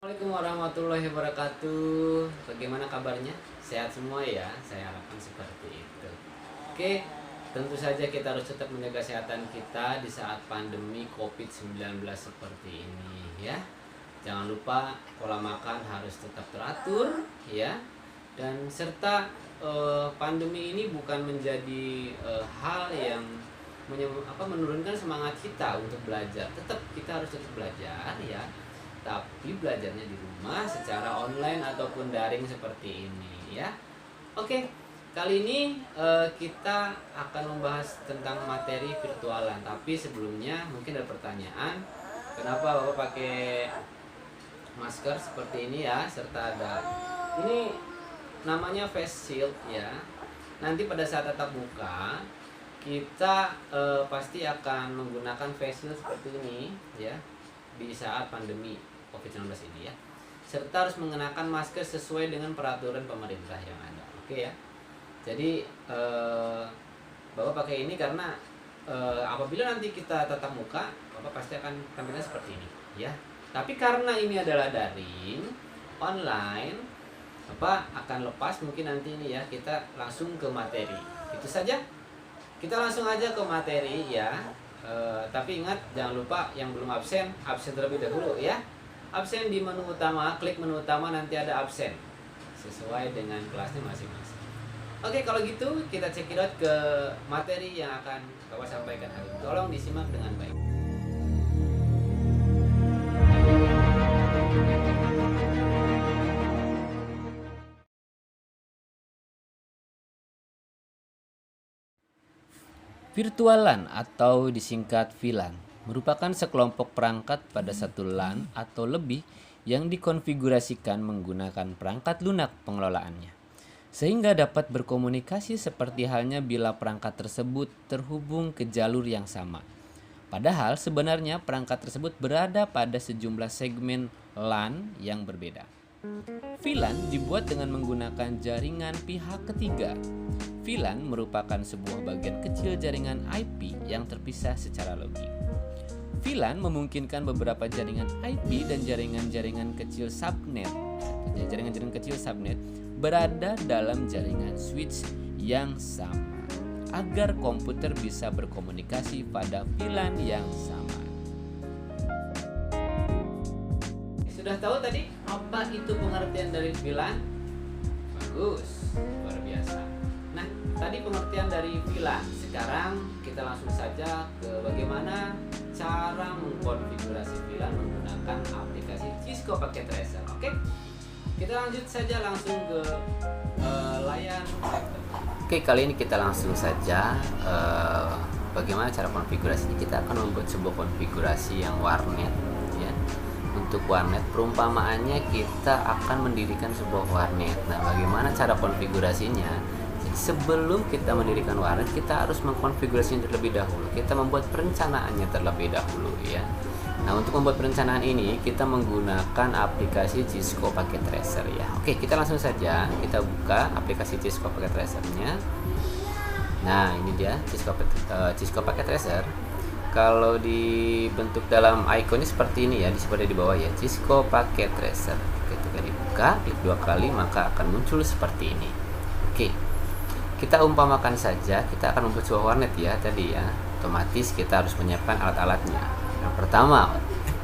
Assalamualaikum warahmatullahi wabarakatuh. Bagaimana kabarnya? Sehat semua ya? Saya harapkan seperti itu. Oke, tentu saja kita harus tetap menjaga kesehatan kita di saat pandemi COVID-19 seperti ini ya. Jangan lupa pola makan harus tetap teratur ya. Dan serta pandemi ini bukan menjadi hal yang menurunkan semangat kita untuk belajar. Kita harus tetap belajar ya, tapi belajarnya di rumah secara online ataupun daring seperti ini ya. Oke, kali ini kita akan membahas tentang materi virtualan. Tapi sebelumnya mungkin ada pertanyaan, kenapa Bapak pakai masker seperti ini ya, serta ada ini namanya face shield ya. Nanti pada saat tatap muka kita pasti akan menggunakan face shield seperti ini ya di saat pandemi COVID-19 ini ya, serta harus mengenakan masker sesuai dengan peraturan pemerintah yang ada. Oke ya, jadi Bapak pakai ini karena apabila nanti kita tatap muka, Bapak pasti akan tampilnya seperti ini ya. Tapi karena ini adalah daring, online, Bapak akan lepas mungkin nanti ini ya, kita langsung ke materi. Itu saja, kita langsung aja ke materi ya. Tapi ingat, jangan lupa yang belum absen terlebih dahulu ya. Absen di menu utama, klik menu utama, nanti ada absen sesuai dengan kelasnya masing-masing. Oke, kalau gitu kita cekidot ke materi yang akan Bapak sampaikan hari ini. Tolong disimak dengan baik. Virtualan atau disingkat VLAN merupakan sekelompok perangkat pada satu LAN atau lebih yang dikonfigurasikan menggunakan perangkat lunak pengelolaannya, sehingga dapat berkomunikasi seperti halnya bila perangkat tersebut terhubung ke jalur yang sama. Padahal sebenarnya perangkat tersebut berada pada sejumlah segmen LAN yang berbeda. VLAN dibuat dengan menggunakan jaringan pihak ketiga. VLAN merupakan sebuah bagian kecil jaringan IP yang terpisah secara logik. VLAN memungkinkan beberapa jaringan IP dan jaringan-jaringan kecil subnet berada dalam jaringan switch yang sama agar komputer bisa berkomunikasi pada VLAN yang sama. Sudah tahu tadi apa itu pengertian dari VLAN? Bagus, luar biasa. Nah, tadi pengertian dari VLAN. Sekarang kita langsung saja ke bagaimana cara mengkonfigurasi VLAN menggunakan aplikasi Cisco Packet Tracer. Oke, kita lanjut saja langsung ke layar laptop. Oke, kali ini kita langsung saja bagaimana cara konfigurasinya. Kita akan membuat sebuah konfigurasi yang warnet ya. Untuk warnet, perumpamaannya kita akan mendirikan sebuah warnet. Nah, bagaimana cara konfigurasinya? Sebelum kita mendirikan warnet, kita harus mengkonfigurasinya terlebih dahulu. Kita membuat perencanaannya terlebih dahulu ya. Nah, untuk membuat perencanaan ini kita menggunakan aplikasi Cisco Packet Tracer ya. Oke, kita langsung saja kita buka aplikasi Cisco Packet Tracer-nya. Nah, ini dia Cisco Packet Tracer. Kalau dibentuk dalam ikonnya seperti ini ya, seperti di bawah ya, Cisco Packet Tracer. Ketika dibuka, klik 2 kali maka akan muncul seperti ini. Oke. Kita umpamakan saja kita akan membuat sebuah warnet ya tadi ya. Otomatis kita harus menyiapkan alat-alatnya. Yang pertama,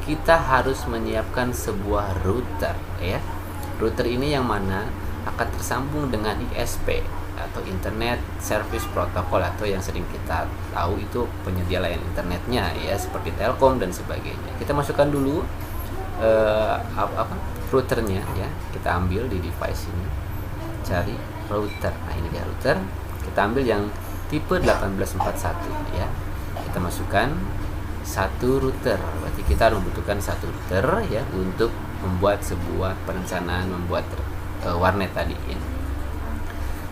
kita harus menyiapkan sebuah router ya. Router ini yang mana akan tersambung dengan ISP atau Internet Service Protocol, atau yang sering kita tahu itu penyedia layanan internetnya ya, seperti Telkom dan sebagainya. Kita masukkan dulu routernya ya. Kita ambil di device ini, cari router. Nah, ini dia router. Kita ambil yang tipe 1841 ya. Kita masukkan satu router. Berarti kita membutuhkan satu router ya untuk membuat sebuah perencanaan membuat warnet tadi ya.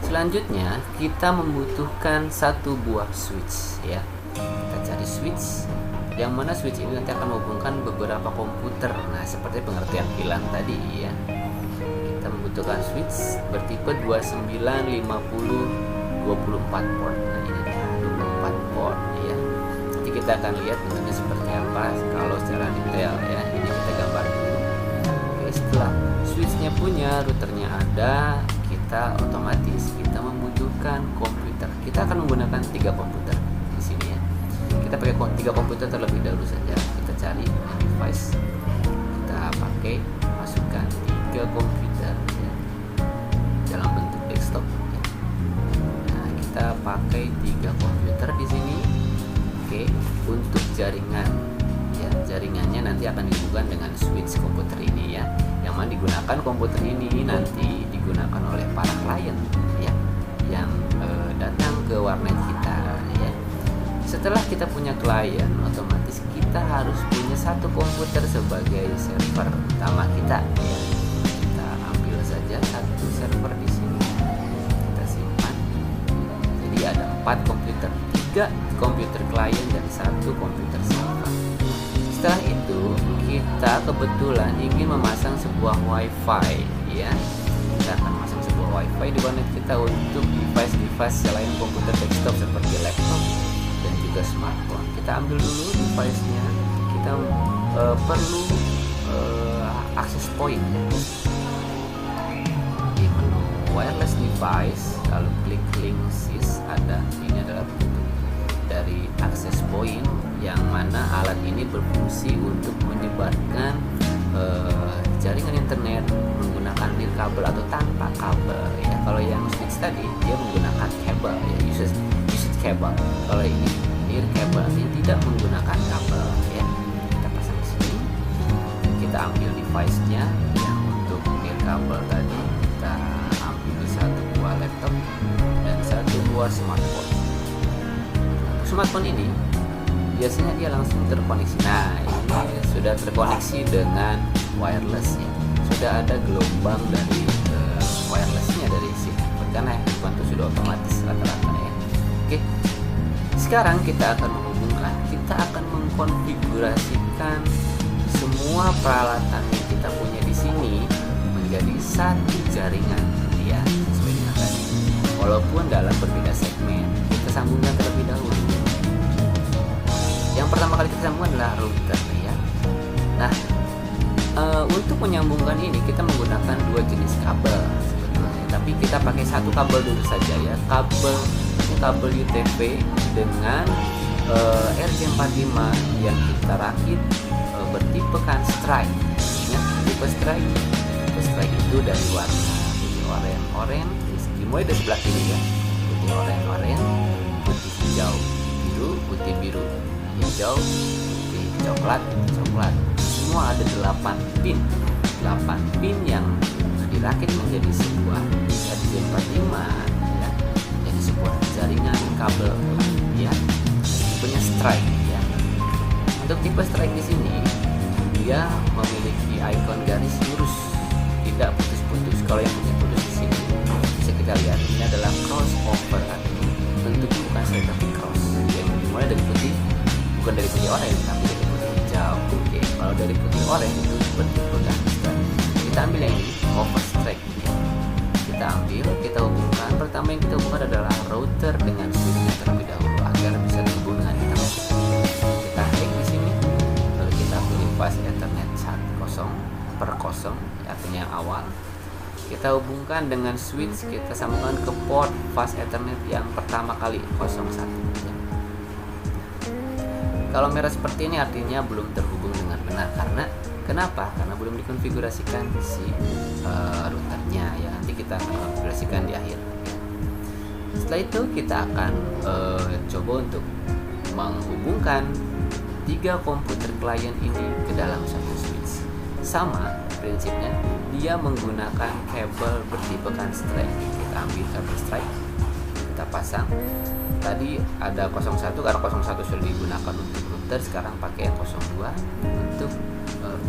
Selanjutnya kita membutuhkan satu buah switch ya. Kita cari switch, yang mana switch ini nanti akan menghubungkan beberapa komputer. Nah, seperti pengertian VLAN tadi ya. Kita membutuhkan switch bertipe 295024 port. Nah, ini dia 24 port ya. Nanti kita akan lihat bentuknya seperti apa kalau secara detail ya. Ini kita gambar dulu. Oke, warnetnya punya, routernya ada, kita otomatis kita membutuhkan komputer. Kita akan menggunakan 3 komputer di sini ya. Kita pakai 3 komputer terlebih dahulu saja. Kita cari device, kita pakai masukkan 3 komputer ya, dalam bentuk desktop ya. Nah, kita pakai 3 komputer di sini. Oke, untuk jaringan ya, jaringannya nanti akan dihubungkan dengan switch komputer ini ya. Yang mana digunakan komputer ini nanti digunakan oleh para klien ya, yang datang ke warnet kita ya. Setelah kita punya klien, otomatis kita harus punya 1 komputer sebagai server utama kita ya. Kita ambil saja 1 server di sini, kita simpan. Jadi ada 4 komputer, 3 komputer klien dan 1 komputer server. Setelah itu kita kebetulan ingin memasang sebuah wifi ya. Kita akan memasang sebuah wifi di warnet kita untuk device-device selain komputer desktop seperti laptop dan juga smartphone. Kita ambil dulu device-nya. Kita perlu access point ya. Di menu wireless device, lalu klik link sys, ada ini adalah bentuk dari access point, yang mana alat ini berfungsi untuk menyebarkan jaringan internet menggunakan nirkabel atau tanpa kabel ya. Kalau yang switch tadi dia menggunakan kabel ya, usage kabel. Kalau ini nirkabel, artinya tidak menggunakan kabel ya. Kita pasang di sini, kita ambil device-nya yang untuk nirkabel tadi, kita ambil 1 buah laptop dan 1 buah smartphone. Smartphone ini biasanya dia langsung terkoneksi. Nah, ini sudah terkoneksi dengan wireless ya. Sudah ada gelombang dari wirelessnya dari si karena handphone itu sudah otomatis rata-rata ya. Oke. Sekarang kita akan menghubungkan, kita akan mengkonfigurasikan semua peralatan yang kita punya di sini menjadi 1 jaringan ya, sesuai dengan tadi. Walaupun dalam berbeda segmen, kita sambungkan terlebih dahulu. Yang pertama kali kita sambungkan adalah router ya. Nah, untuk menyambungkan ini kita menggunakan 2 jenis kabel sebetulnya, tapi kita pakai 1 kabel dulu saja ya. Kabel UTP dengan RJ45 yang kita rakit bertipekan strike. Ingat tipe strike itu dari warna putih oranye, dimulai dari sebelah kiri ya. Putih oranye, putih hijau, biru, putih biru, hijau, putih coklat. Semua ada 8 pin yang dirakit menjadi sebuah RJ45 ya. Jadi sebuah jaringan kabel ya, tipenya strike ya. Untuk tipe strike di sini dia memiliki ikon garis lurus, tidak putus-putus. Kalau yang putus di sini bisa kita lihat, ini adalah crossover, bentuknya bukan straight tapi cross. Yang dimulai dari putih, bukan dari putih oranye tapi dari putih hijau. Oke, kalau dari putih oranye itu seperti pegang strike. Kita ambil yang ini, over strike ya. Kita ambil, kita hubungkan. Pertama yang kita hubungkan adalah router dengan switchnya terlebih dahulu agar bisa terhubung dengan internet. Kita hack di sini, lalu kita pilih fast ethernet 0/0, artinya yang awal. Kita hubungkan dengan switch, kita sambungkan ke port fast ethernet yang pertama kali 01 ya. Kalau merah seperti ini artinya belum terhubung dengan benar. Kenapa? Karena belum dikonfigurasikan si routernya ya. Nanti kita akan konfigurasikan di akhir ya. Setelah itu kita akan coba untuk menghubungkan 3 komputer klien ini ke dalam satu switch. Sama prinsipnya, dia menggunakan kabel bertipekan strike. Kita ambil kabel strike, kita pasang. Tadi ada 01 karena 01 sudah digunakan untuk router, sekarang pakai yang 02 untuk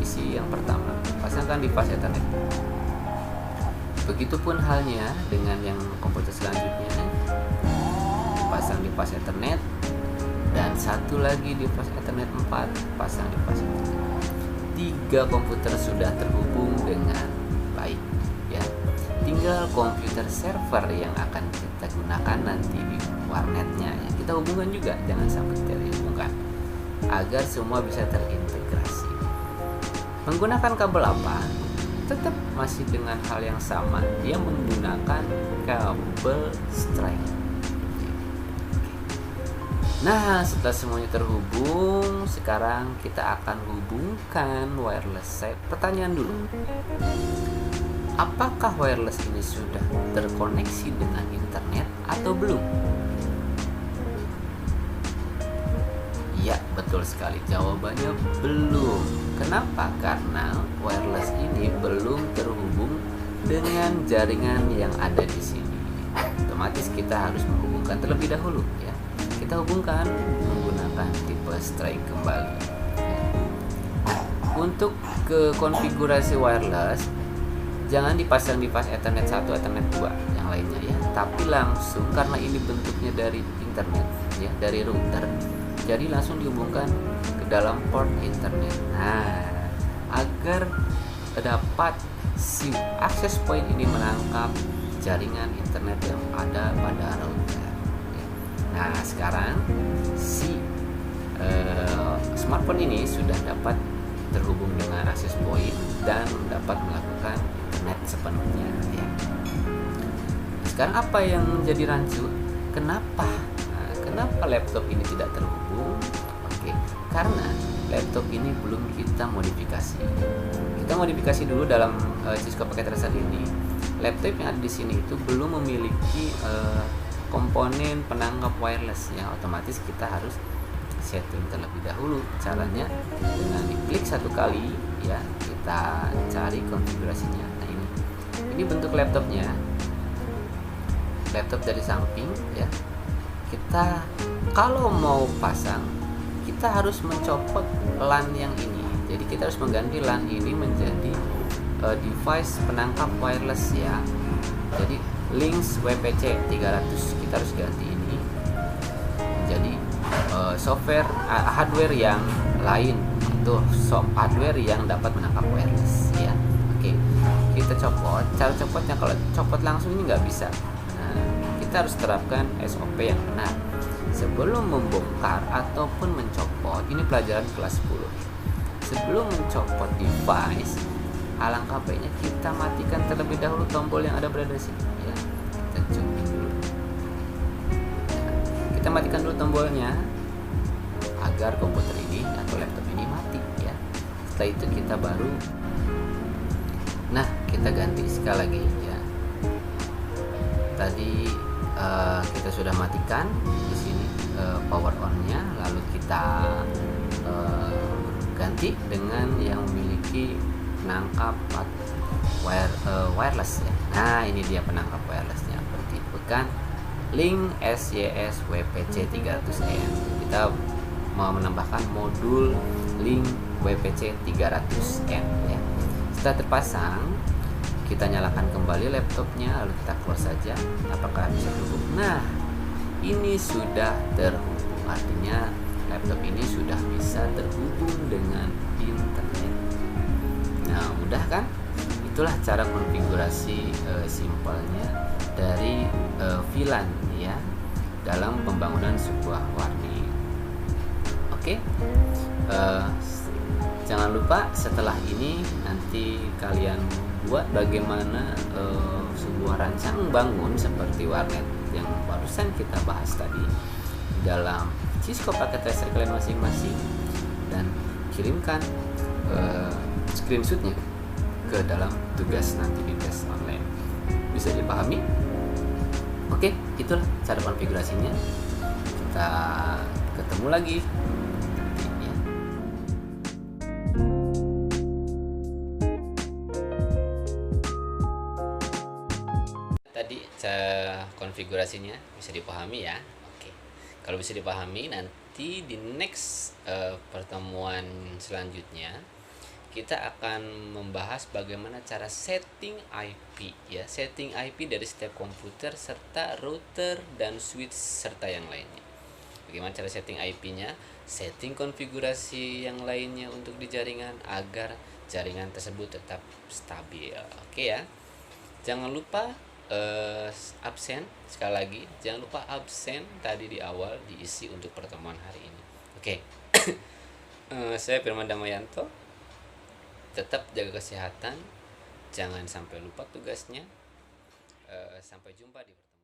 PC yang pertama. Pasangkan di fast ethernet. Begitupun halnya dengan yang komputer selanjutnya, pasang di fast ethernet, dan satu lagi di fast ethernet 4, pasang di fast ethernet. 3 komputer sudah terhubung dengan baik ya. Tinggal komputer server yang akan kita gunakan nanti di warnetnya ya. Kita hubungkan juga, jangan sampai tidak dihubungkan, agar semua bisa terintegrasi. Menggunakan kabel apa? tetap masih dengan hal yang sama, dia menggunakan kabel strand. Nah, setelah semuanya terhubung, sekarang kita akan hubungkan wireless. Pertanyaan dulu, apakah wireless ini sudah terkoneksi dengan internet atau belum? Ya, betul sekali. Jawabannya belum. Kenapa? Karena wireless ini belum terhubung dengan jaringan yang ada di sini. Otomatis kita harus menghubungkan terlebih dahulu, ya. Kita hubungkan menggunakan tipe strand kembali. Untuk ke konfigurasi wireless, jangan dipasang di pas Ethernet 1, Ethernet 2 yang lainnya, ya, tapi langsung, karena ini bentuknya dari internet, ya, dari router, jadi langsung dihubungkan ke dalam port internet. Nah, agar dapat si access point ini menangkap jaringan internet yang ada pada router. Nah, sekarang si smartphone ini sudah dapat terhubung dengan access point dan dapat melakukan internet sepenuhnya, ya. Sekarang apa yang menjadi rancu? Kenapa laptop ini tidak terhubung? Oke, karena laptop ini belum kita modifikasi. Kita modifikasi dulu dalam Cisco Packet Tracer ini. Laptop yang ada di sini itu belum memiliki komponen penangkap wireless, ya. Otomatis kita harus setting terlebih dahulu. Caranya dengan diklik satu kali, ya, kita cari konfigurasinya. Nah, ini bentuk laptopnya. Laptop dari samping, ya. Kita kalau mau pasang, kita harus mencopot LAN yang ini. Jadi kita harus mengganti LAN ini menjadi device penangkap wireless, ya. Jadi Lynx WPC 300 kita harus ganti ini menjadi software hardware yang lain, itu hardware yang dapat menangkap wireless, ya. Oke, kita copot. Cara copotnya, kalau copot langsung ini nggak bisa. Nah, kita harus terapkan SOP yang benar sebelum membongkar ataupun mencopot. Ini pelajaran kelas 10. Sebelum mencopot device, alangkah baiknya kita matikan terlebih dahulu tombol yang ada berada di sini, ya. Kita zoom dulu. Kita matikan dulu tombolnya agar komputer ini atau laptop ini mati, ya. Setelah itu kita baru, nah, kita ganti sekali lagi, ya. Tadi kita sudah matikan di sini power on-nya, lalu kita ganti dengan yang memiliki penangkap wireless, ya. Nah, ini dia penangkap wirelessnya, bertipekan Lynx SYS WPC 300N. Kita mau menambahkan modul Lynx WPC 300N, ya. Setelah terpasang, kita nyalakan kembali laptopnya, lalu kita close saja. Apakah bisa terhubung? Nah, ini sudah terhubung, artinya laptop ini sudah bisa terhubung dengan internet. Nah, mudah kan? Itulah cara konfigurasi simpelnya dari VLAN, ya, dalam pembangunan sebuah warning. Oke, jangan lupa setelah ini nanti kalian buat bagaimana sebuah rancang bangun seperti warnet yang barusan kita bahas tadi dalam Cisco Packet Tracer kalian masing-masing, dan kirimkan screenshotnya ke dalam tugas nanti di tes online. Bisa dipahami? Oke, itulah cara konfigurasinya. Kita ketemu lagi. Tadi cara konfigurasinya bisa dipahami, ya. Oke, kalau bisa dipahami, nanti di next pertemuan selanjutnya kita akan membahas bagaimana cara setting IP, ya, setting IP dari setiap komputer serta router dan switch serta yang lainnya. Bagaimana cara setting IP-nya, setting konfigurasi yang lainnya untuk di jaringan agar jaringan tersebut tetap stabil. Oke, ya. Jangan lupa absen, sekali lagi jangan lupa absen tadi di awal diisi untuk pertemuan hari ini. Oke. Saya Firman Damayanto. Tetap jaga kesehatan, Jangan sampai lupa tugasnya. Sampai jumpa di pertemuan